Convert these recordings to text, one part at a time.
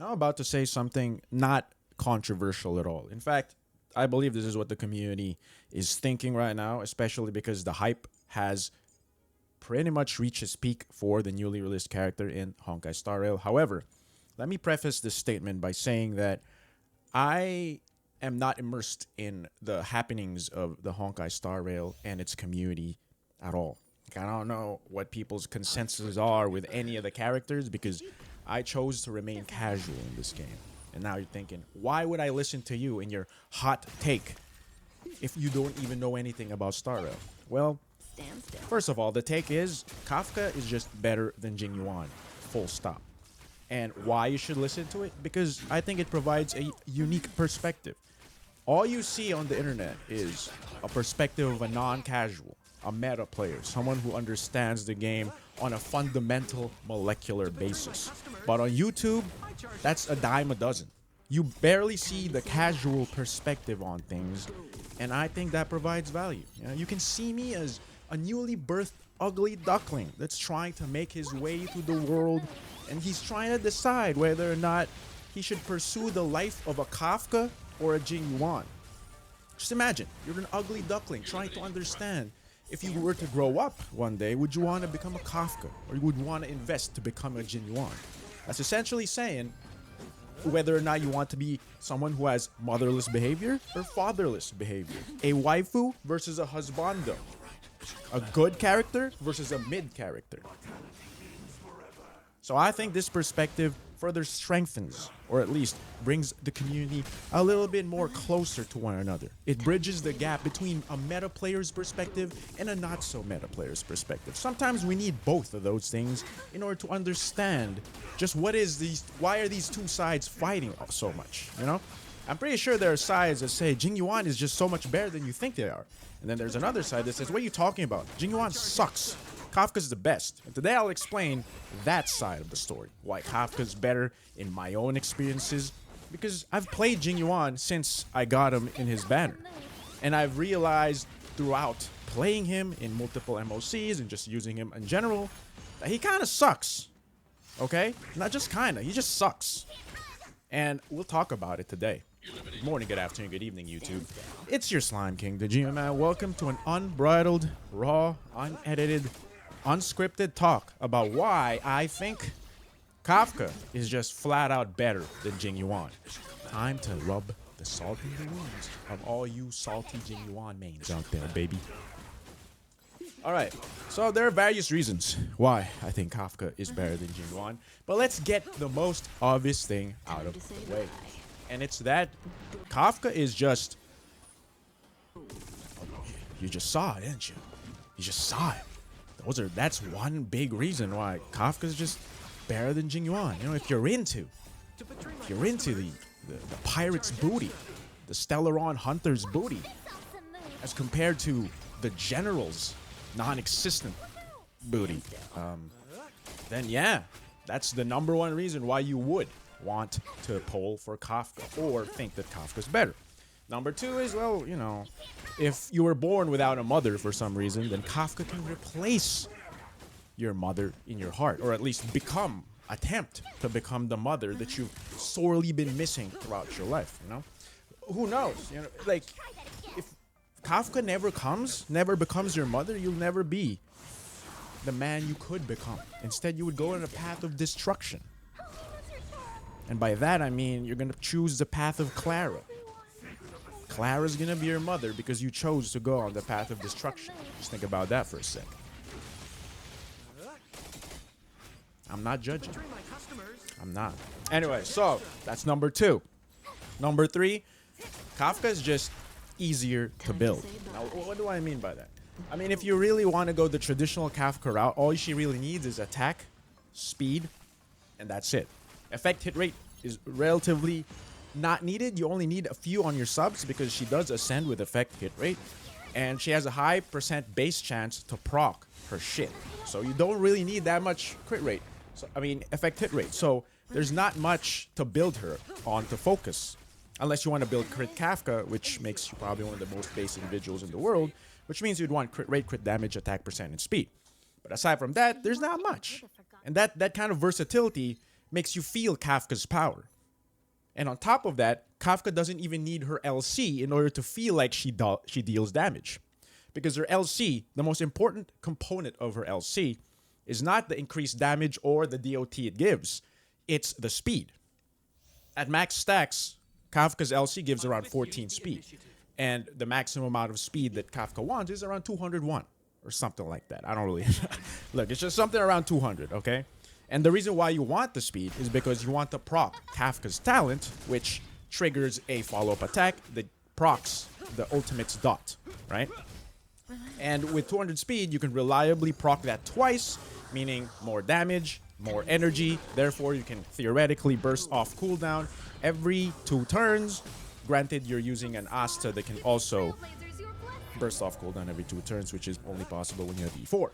I'm about to say something not controversial at all. In fact, I believe this is what the community is thinking right now, especially because the hype has pretty much reached its peak for the newly released character in Honkai Star Rail. However, let me preface this statement by saying that I am not immersed in the happenings of the Honkai Star Rail and its community at all. Like, I don't know what people's consensus are with any of the characters because I chose to remain casual in this game. And now you're thinking, why would I listen to you in your hot take if you don't even know anything about Star Rail? Well, first of all, the take is Kafka is just better than Jingyuan. Full stop. And why you should listen to it? Because I think it provides a unique perspective. All you see on the internet is a perspective of a non-casual, a meta player, someone who understands the game on a fundamental molecular basis. But on YouTube, that's a dime a dozen. You barely see the casual perspective on things, and I think that provides value. You can see me as a newly birthed ugly duckling that's trying to make his way through the world, and he's trying to decide whether or not he should pursue the life of a Kafka or a Jingyuan. Just imagine, you're an ugly duckling trying to understand if you were to grow up one day, would you want to become a Kafka or you would want to invest to become a Jingyuan? That's essentially saying whether or not you want to be someone who has motherless behavior or fatherless behavior. A waifu versus a husbando. A good character versus a mid character. So I think this perspective further strengthens, or at least brings the community a little bit more closer to one another. It bridges the gap between a meta player's perspective and a not so meta player's perspective. Sometimes we need both of those things in order to understand just why are these two sides fighting so much, you know? I'm pretty sure there are sides that say Jingyuan is just so much better than you think they are. And then there's another side that says, what are you talking about? Jingyuan sucks. Kafka's the best. And today I'll explain that side of the story. Why Kafka's better in my own experiences. Because I've played Jingyuan since I got him in his banner. And I've realized throughout playing him in multiple MOCs and just using him in general, that he kind of sucks. Okay? Not just kinda, he just sucks. And we'll talk about it today. Good morning, good afternoon, good evening, YouTube. It's your Slime King, the Jingyuan. Welcome to an unbridled, raw, unedited, unscripted talk about why I think Kafka is just flat out better than Jingyuan. Time to rub the salt in the wounds of all you salty Jingyuan mains out there, baby. Alright, so there are various reasons why I think Kafka is better than Jingyuan, but let's get the most obvious thing out of the way. And it's that Kafka is just... You just saw it, didn't you? You just saw it. That's one big reason why Kafka's just better than Jingyuan. You know, if you're into the pirate's booty, the Stellaron hunter's booty, as compared to the general's non-existent booty, then yeah, that's the number one reason why you would want to poll for Kafka or think that Kafka's better. Number two is, well, you know, if you were born without a mother for some reason, then Kafka can replace your mother in your heart, or at least attempt to become the mother that you've sorely been missing throughout your life, you know? Who knows? You know, like, if Kafka never becomes your mother, you'll never be the man you could become. Instead, you would go on a path of destruction. And by that, I mean you're gonna choose the path of Clara. Clara's gonna be your mother because you chose to go on the path of destruction. Just think about that for a sec. I'm not judging. I'm not. Anyway, so that's number two. Number three, Kafka is just easier to build. Now, what do I mean by that? I mean, if you really want to go the traditional Kafka route, all she really needs is attack, speed, and that's it. Effect hit rate is relatively not needed. You only need a few on your subs because she does ascend with effect hit rate, and she has a high % base chance to proc her shit. So you don't really need that much crit rate. So, I mean, effect hit rate. So there's not much to build her on to focus. Unless you want to build crit Kafka, which makes you probably one of the most base individuals in the world, which means you'd want crit rate, crit damage, attack %, and speed. But aside from that, there's not much. And that kind of versatility makes you feel Kafka's power. And on top of that, Kafka doesn't even need her LC in order to feel like she deals damage. Because her LC, the most important component of her LC, is not the increased damage or the DOT it gives. It's the speed. At max stacks, Kafka's LC gives around 14 speed. And the maximum amount of speed that Kafka wants is around 201 or something like that. I don't really... Look, it's just something around 200, okay? And the reason why you want the speed is because you want to proc Kafka's talent, which triggers a follow-up attack that procs the ultimate's dot, right? And with 200 speed, you can reliably proc that twice, meaning more damage, more energy. Therefore, you can theoretically burst off cooldown every 2 turns. Granted, you're using an Asta that can also burst off cooldown every 2 turns, which is only possible when you have E4.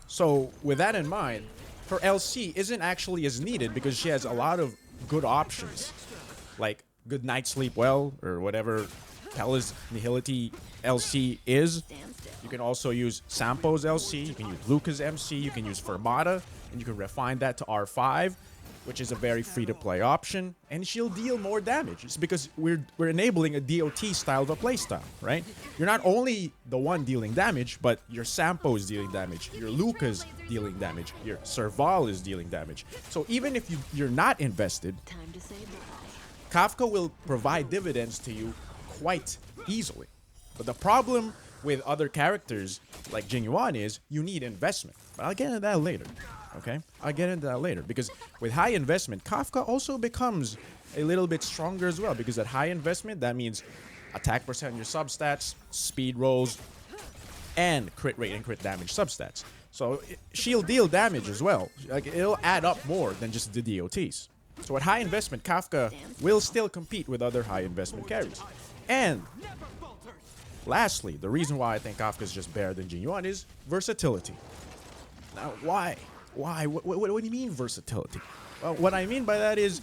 So, with that in mind, her LC isn't actually as needed because she has a lot of good options. Like, Good Night Sleep Well, or whatever Pella's Nihility LC is. You can also use Sampo's LC, you can use Luca's MC, you can use Fermata, and you can refine that to R5, which is a very free-to-play option, and she'll deal more damage. It's because we're enabling a DOT style of a playstyle, right? You're not only the one dealing damage, but your Sampo is dealing damage, your Luca's dealing damage, your Serval is dealing damage. So even if you're not invested, Kafka will provide dividends to you quite easily. But the problem with other characters like Jingyuan is you need investment. But I'll get into that later. Okay? I'll get into that later. Because with high investment, Kafka also becomes a little bit stronger as well. Because at high investment, that means attack percent on your substats, speed rolls, and crit rate and crit damage substats. So she'll deal damage as well. Like, it'll add up more than just the DOTs. So at high investment, Kafka will still compete with other high investment carries. And lastly, the reason why I think Kafka is just better than Jingyuan is versatility. Now, why? Why? What do you mean versatility? Well, what I mean by that is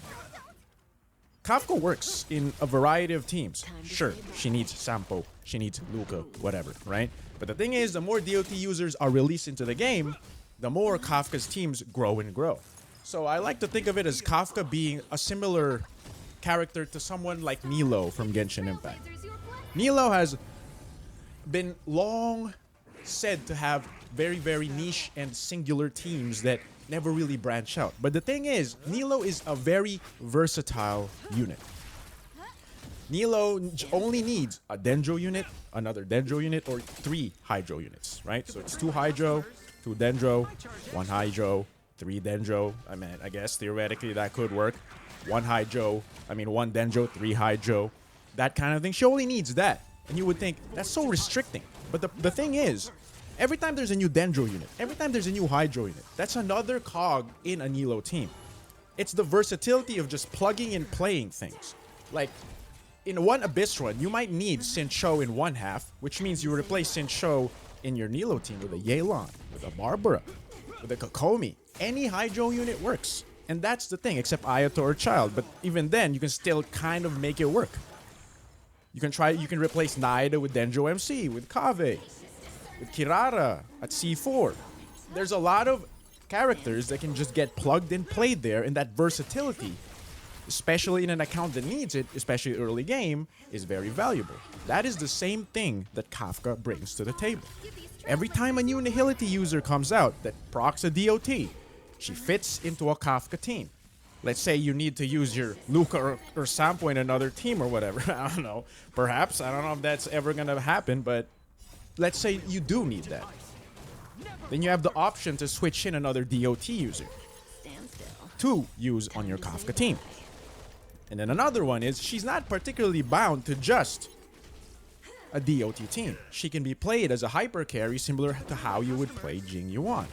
Kafka works in a variety of teams. Sure, she needs Sampo, she needs Luca, whatever, right? But the thing is, the more DOT users are released into the game, the more Kafka's teams grow and grow. So I like to think of it as Kafka being a similar character to someone like Nilo from Genshin Impact. Nilo has been long said to have very, very niche and singular teams that never really branch out. But the thing is, Nilo is a very versatile unit. Nilo only needs a Dendro unit, another Dendro unit, or 3 Hydro units, right? So it's 2 Hydro, 2 Dendro, 1 Hydro, 3 Dendro. I mean, I guess theoretically that could work. 1 Dendro, 3 Hydro, that kind of thing. She only needs that. And you would think, that's so restricting. But the thing is, every time there's a new Dendro unit, every time there's a new Hydro unit, that's another cog in a Nilo team. It's the versatility of just plugging and playing things. Like, in one Abyss run, you might need Sincho in one half, which means you replace Sincho in your Nilo team with a Yelan, with a Barbara, with a Kokomi. Any Hydro unit works. And that's the thing, except Ayato or Child. But even then, you can still kind of make it work. You can replace Naida with Dendro MC, with Kave, with Kirara at C4. There's a lot of characters that can just get plugged and played there, and that versatility, especially in an account that needs it, especially early game, is very valuable. That is the same thing that Kafka brings to the table. Every time a new Nihility user comes out that procs a DOT, she fits into a Kafka team. Let's say you need to use your Luca or Sampo in another team or whatever. I don't know. Perhaps. I don't know if that's ever going to happen, but let's say you do need that. Then you have the option to switch in another DOT user to use on your Kafka team. And then another one is she's not particularly bound to just a DOT team. She can be played as a hyper carry similar to how you would play Jingyuan.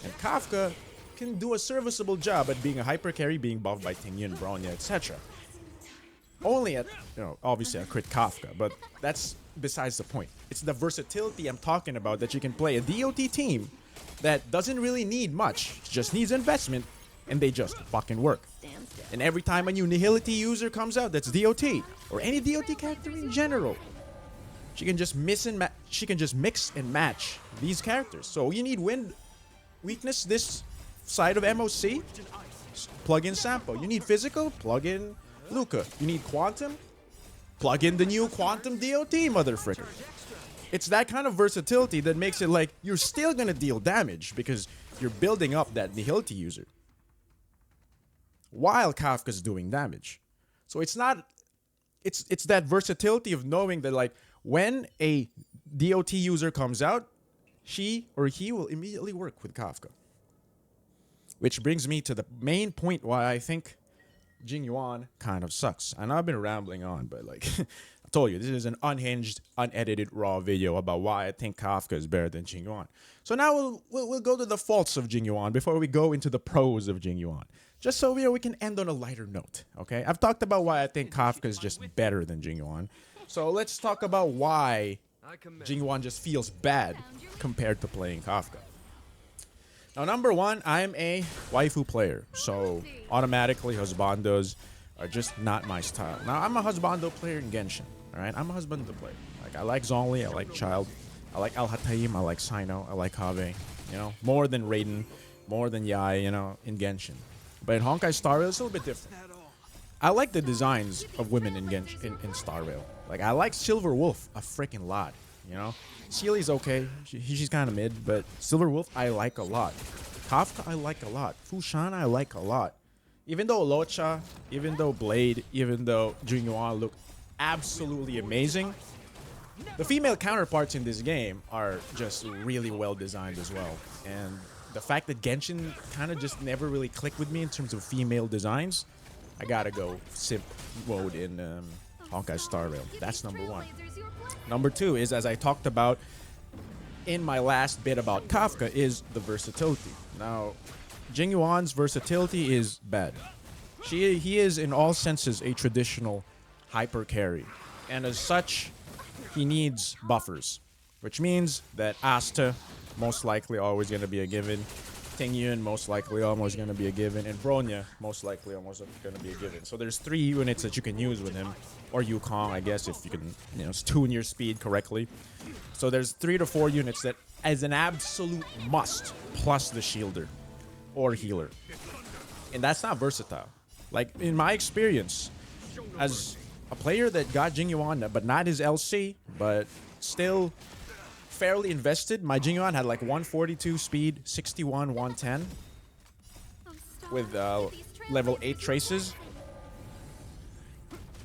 And Kafka can do a serviceable job at being a hyper carry, being buffed by Tingyun, Bronya, etc. Only at, obviously at crit Kafka, but that's besides the point. It's the versatility I'm talking about, that you can play a DOT team that doesn't really need much, just needs investment, and they just fucking work. And every time a new Nihility user comes out that's DOT, or any DOT character in general, she can just mix and match these characters. So you need wind weakness this side of MOC, plug in Sampo. You need physical, plug in Luca. You need quantum, plug in the new quantum DOT, motherfricker. It's that kind of versatility that makes it like you're still gonna deal damage because you're building up that nihility user while Kafka's doing damage. So it's not, it's that versatility of knowing that like when a DOT user comes out, she or he will immediately work with Kafka. Which brings me to the main point why I think Jingyuan kind of sucks. I know I've been rambling on, but like I told you, this is an unhinged, unedited, raw video about why I think Kafka is better than Jingyuan. So now we'll go to the faults of Jingyuan before we go into the pros of Jingyuan. Just so we can end on a lighter note, okay? I've talked about why I think Kafka is just better than Jingyuan. So let's talk about why Jingyuan just feels bad compared to playing Kafka. Now, number one, I'm a waifu player, so automatically husbandos are just not my style. Now, I'm a husbando player in Genshin, all right? I'm a husbando player. Like, I like Zhongli, I like Child, I like Al-Hataim, I like Sino, I like Have, you know, more than Raiden, more than Yai, you know, in Genshin. But in Honkai Star Rail, it's a little bit different. I like the designs of women in Genshin, in Star Rail. Like, I like Silver Wolf a freaking lot, you know? Seely's okay. She's kind of mid, but Silver Wolf, I like a lot. Kafka, I like a lot. Fushan, I like a lot. Even though Locha, even though Blade, even though Jingyuan look absolutely amazing, the female counterparts in this game are just really well designed as well. And the fact that Genshin kind of just never really clicked with me in terms of female designs, I gotta go simp mode in Honkai Star Rail. That's number one. Number two is, as I talked about in my last bit about Kafka, is the versatility. Now, Jingyuan's versatility is bad. He is in all senses a traditional hyper carry, and as such, he needs buffers, which means that Asta most likely always going to be a given, Tingyun most likely almost going to be a given, and Bronya most likely almost going to be a given. So there's 3 units that you can use with him, or Yukong, I guess, if you can, you know, tune your speed correctly. So there's 3 to 4 units that as an absolute must, plus the shielder or healer. And that's not versatile. Like, in my experience, as a player that got Jingyuan, but not his LC, but still fairly invested, my Jingyuan had like 142 speed, 61, 110 with level 8 traces.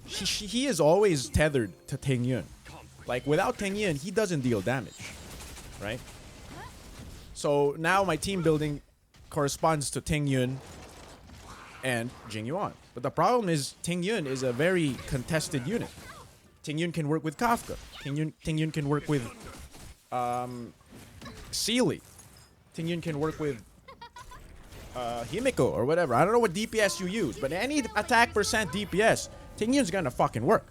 He is always tethered to Tingyun. Like, without Tingyun, he doesn't deal damage, right? So now my team building corresponds to Tingyun and Jingyuan. But the problem is Tingyun is a very contested unit. Tingyun can work with Kafka. Tingyun can work with Seely. Tingyun can work with Himiko or whatever. I don't know what DPS you use, but any attack percent DPS, Tingyun's gonna fucking work.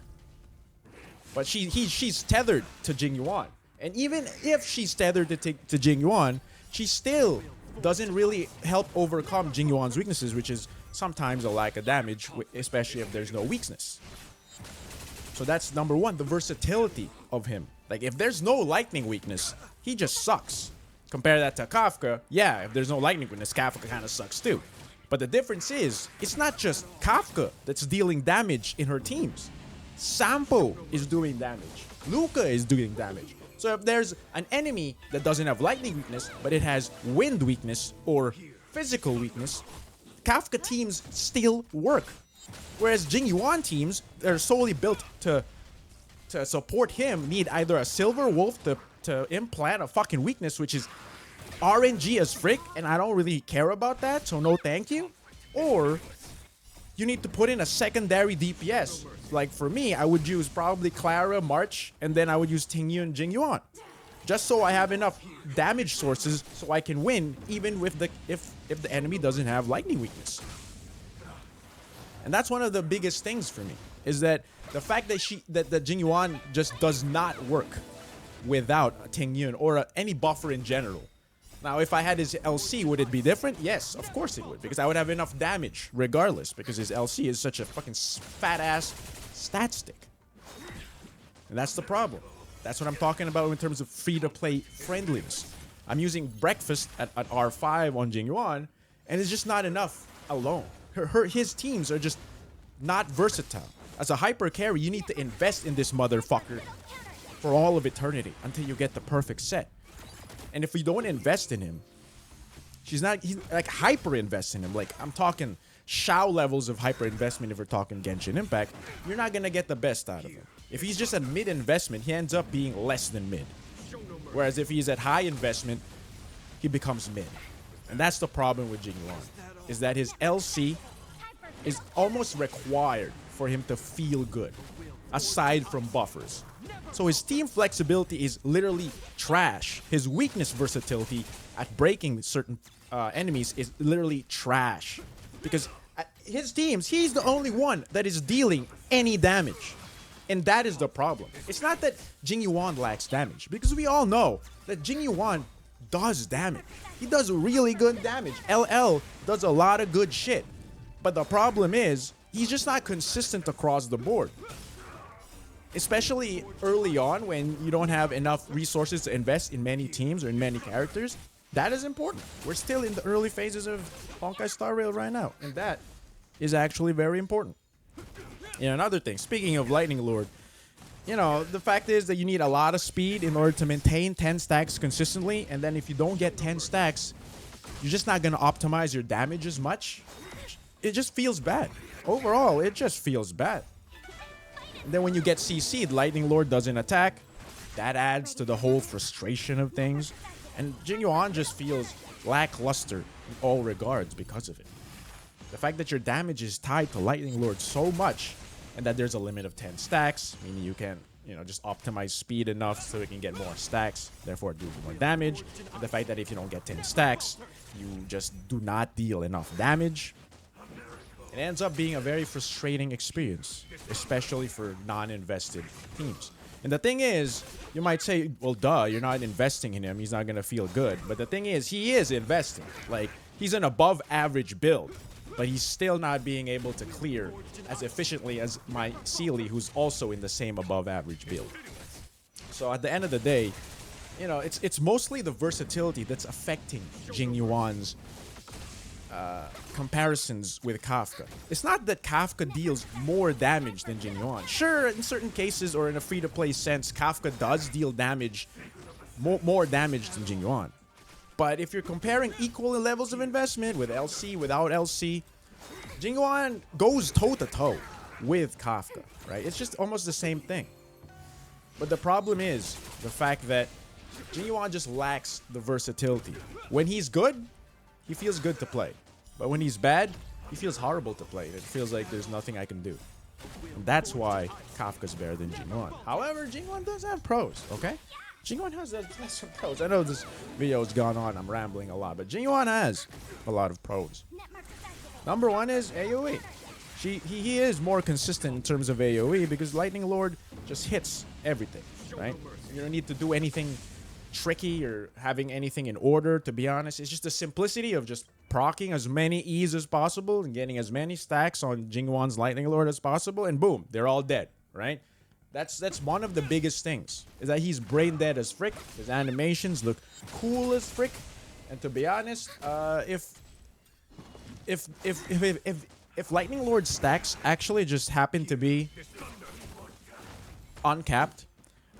But she's tethered to Jingyuan. And even if she's tethered to Jingyuan, she still doesn't really help overcome Jingyuan's weaknesses, which is sometimes a lack of damage, especially if there's no weakness. So that's number one, the versatility of him. Like, if there's no lightning weakness, he just sucks. Compare that to Kafka. Yeah, if there's no lightning weakness, Kafka kind of sucks too. But the difference is, it's not just Kafka that's dealing damage in her teams. Sampo is doing damage. Luca is doing damage. So if there's an enemy that doesn't have lightning weakness, but it has wind weakness or physical weakness, Kafka teams still work. Whereas Jingyuan teams that are solely built to support him need either a Silver Wolf to implant a fucking weakness, which is RNG as frick, and I don't really care about that, so no thank you. Or you need to put in a secondary DPS. Like, for me, I would use probably Clara, March, and then I would use Tingyun, Jingyuan. Just so I have enough damage sources so I can win, even with if the enemy doesn't have lightning weakness. And that's one of the biggest things for me, is that the fact that that Jingyuan just does not work without Tingyun or any buffer in general. Now, if I had his LC, would it be different? Yes, of course it would, because I would have enough damage regardless, because his LC is such a fucking fat-ass stat stick. And that's the problem. That's what I'm talking about in terms of free-to-play friendliness. I'm using Breakfast at R5 on Jingyuan, And it's just not enough alone. His teams are just not versatile. As a hyper carry, you need to invest in this motherfucker for all of eternity until you get the perfect set. And if we don't invest in him, he's like hyper invest in him. Like, I'm talking Shao levels of hyper investment if we're talking Genshin Impact. You're not gonna get the best out of him. If he's just a mid investment, he ends up being less than mid. Whereas if he's at high investment, he becomes mid. And that's the problem with Jingyuan, is that his LC is almost required for him to feel good, aside from buffers. So his team flexibility is literally trash. His weakness versatility at breaking certain enemies is literally trash. Because his teams, he's the only one that is dealing any damage. And that is the problem. It's not that Jingyuan lacks damage, because we all know that Jingyuan does damage. He does really good damage. LL does a lot of good shit. But the problem is, he's just not consistent across the board. Especially early on when you don't have enough resources to invest in many teams or in many characters. That is important. We're still in the early phases of Honkai Star Rail right now. And that is actually very important. Another thing, speaking of Lightning Lord, the fact is that you need a lot of speed in order to maintain 10 stacks consistently. And then if you don't get 10 stacks, you're just not going to optimize your damage as much. It just feels bad. Overall, it just feels bad. And then when you get CC'd, Lightning Lord doesn't attack. That adds to the whole frustration of things. And Jingyuan just feels lackluster in all regards because of it. The fact that your damage is tied to Lightning Lord so much, and that there's a limit of 10 stacks, meaning you can, just optimize speed enough so it can get more stacks, therefore do more damage. And the fact that if you don't get 10 stacks, you just do not deal enough damage. It ends up being a very frustrating experience, especially for non-invested teams. And the thing is, you might say, well, duh, you're not investing in him. He's not going to feel good. But the thing is, he is investing. Like, he's an above average build, but he's still not being able to clear as efficiently as my Sealy, who's also in the same above average build. So at the end of the day, it's mostly the versatility that's affecting Jingyuan's comparisons with Kafka. It's not that Kafka deals more damage than Jingyuan. Sure, in certain cases or in a free-to-play sense, Kafka does deal damage, more damage than Jingyuan. But if you're comparing equal levels of investment with LC, without LC, Jingyuan goes toe-to-toe with Kafka, right? It's just almost the same thing. But the problem is the fact that Jingyuan just lacks the versatility. When he's good, he feels good to play. But when he's bad, he feels horrible to play. It feels like there's nothing I can do. And that's why Kafka's better than Jingyuan. However, Jingyuan does have pros, okay? Jingyuan has some pros. I know this video has gone on. I'm rambling a lot. But Jingyuan has a lot of pros. Number one is AoE. He is more consistent in terms of AoE because Lightning Lord just hits everything, right? You don't need to do anything tricky or having anything in order, to be honest. It's just the simplicity of just proccing as many E's as possible and getting as many stacks on Jingyuan's Lightning Lord as possible, and boom, they're all dead, right? That's one of the biggest things, is that he's brain dead as frick. His animations look cool as frick. And to be honest, if Lightning Lord stacks actually just happen to be uncapped,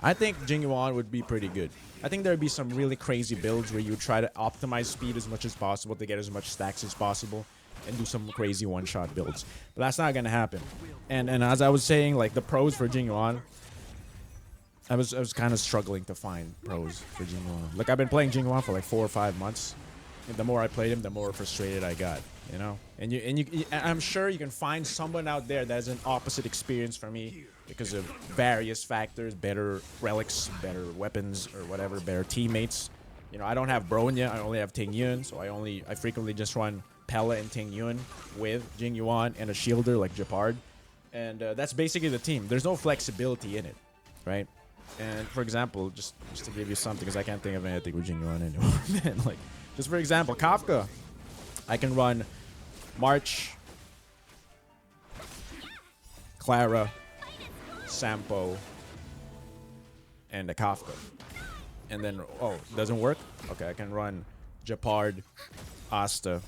I think Jingyuan would be pretty good. I think there'd be some really crazy builds where you try to optimize speed as much as possible to get as much stacks as possible and do some crazy one-shot builds. But that's not gonna happen. And as I was saying, like, the pros for Jingyuan, I was kind of struggling to find pros for Jingyuan. Like, I've been playing Jingyuan for like 4 or 5 months. And the more I played him, the more frustrated I got, And I'm sure you can find someone out there that has an opposite experience from me because of various factors, better relics, better weapons, or whatever, better teammates. I don't have Bronya, I only have Tingyuan, so I frequently just run Pella and Tingyuan with Jingyuan and a shielder like Japard. And that's basically the team. There's no flexibility in it, right? And for example, just to give you something, because I can't think of anything with Jingyuan anymore. Man, like, just for example, Kafka, I can run March, Clara, Sampo, and a Kafka. And then, oh, doesn't work? Okay, I can run Japard, Asta,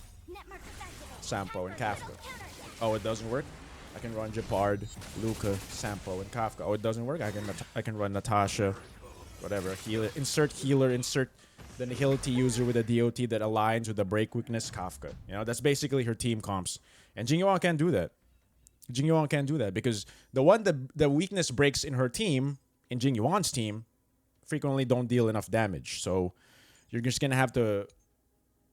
Sampo, and Kafka. Oh, it doesn't work? I can run Japard, Luca, Sampo, and Kafka. Oh, it doesn't work? I can run Natasha, whatever. Healer, insert the Nihility user with a DOT that aligns with the break weakness, Kafka. You know, that's basically her team comps. And Jingyuan can't do that. Jingyuan can't do that because the one that the weakness breaks in her team, in Jingyuan's team, frequently don't deal enough damage. So you're just gonna have to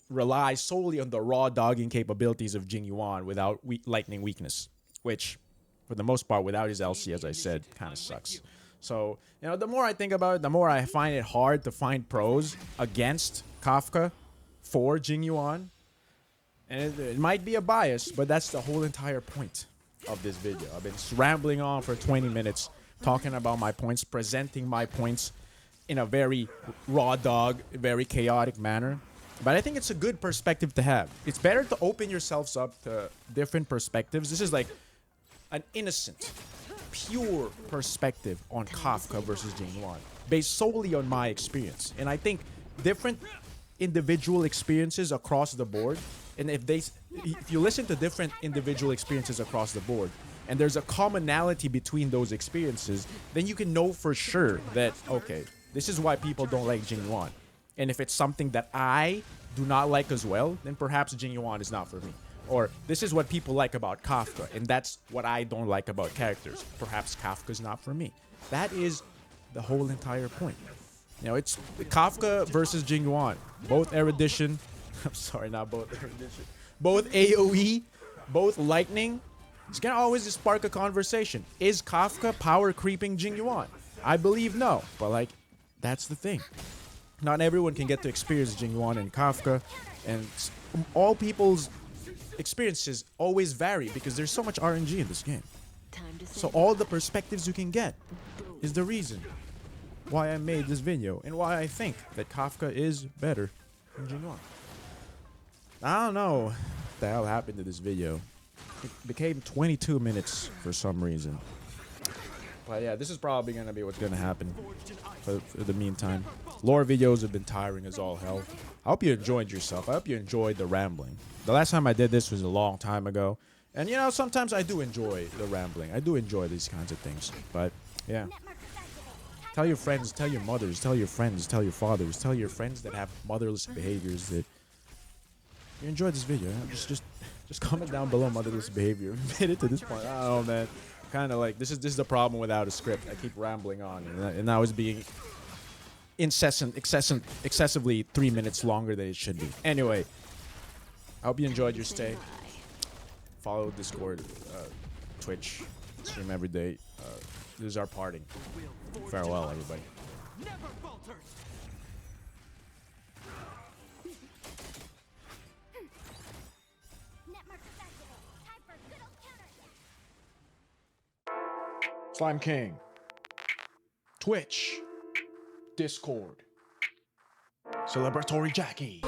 rely solely on the raw dogging capabilities of Jingyuan without lightning weakness, which, for the most part, without his LC, as I said, kind of sucks. So, you know, the more I think about it, the more I find it hard to find pros against Kafka for Jingyuan. And it might be a bias, but that's the whole entire point of this video. I've been rambling on for 20 minutes, talking about my points, presenting my points in a very raw dog, very chaotic manner. But I think it's a good perspective to have. It's better to open yourselves up to different perspectives. This is like an innocent, pure perspective on Kafka versus Jingyuan, based solely on my experience. And I think different individual experiences across the board, and if you listen to different individual experiences across the board, and there's a commonality between those experiences, then you can know for sure that, okay, this is why people don't like Jingyuan. And if it's something that I do not like as well, then perhaps Jingyuan is not for me. Or this is what people like about Kafka, and that's what I don't like about characters. Perhaps Kafka's not for me. That is the whole entire point. You know, it's Kafka versus Jingyuan. Both erudition. I'm sorry, not both erudition. Both AoE, both lightning. It's gonna always spark a conversation. Is Kafka power creeping Jingyuan? I believe no, but like, that's the thing. Not everyone can get to experience Jingyuan and Kafka, and all people's experiences always vary because there's so much RNG in this game. So all the perspectives you can get is the reason why I made this video and why I think that Kafka is better than Jingyuan. I don't know what the hell happened to this video. It became 22 minutes for some reason. But yeah, this is probably going to be what's going to happen for the meantime. Lore videos have been tiring as all hell. I hope you enjoyed yourself. I hope you enjoyed the rambling. The last time I did this was a long time ago. And, you know, sometimes I do enjoy the rambling. I do enjoy these kinds of things. But, yeah. Tell your friends, tell your mothers, tell your friends, tell your fathers, tell your friends that have motherless behaviors that you enjoyed this video. Just comment down below motherless behavior. Made it to this point. I don't know, man. Kind of like, this is the problem without a script. I keep rambling on. And now it's being excessively 3 minutes longer than it should be. Anyway, I hope you enjoyed your stay. Follow Discord, Twitch, stream every day. This is our parting. Farewell, everybody. Slime King. Twitch. Discord. Celebratory Jackie.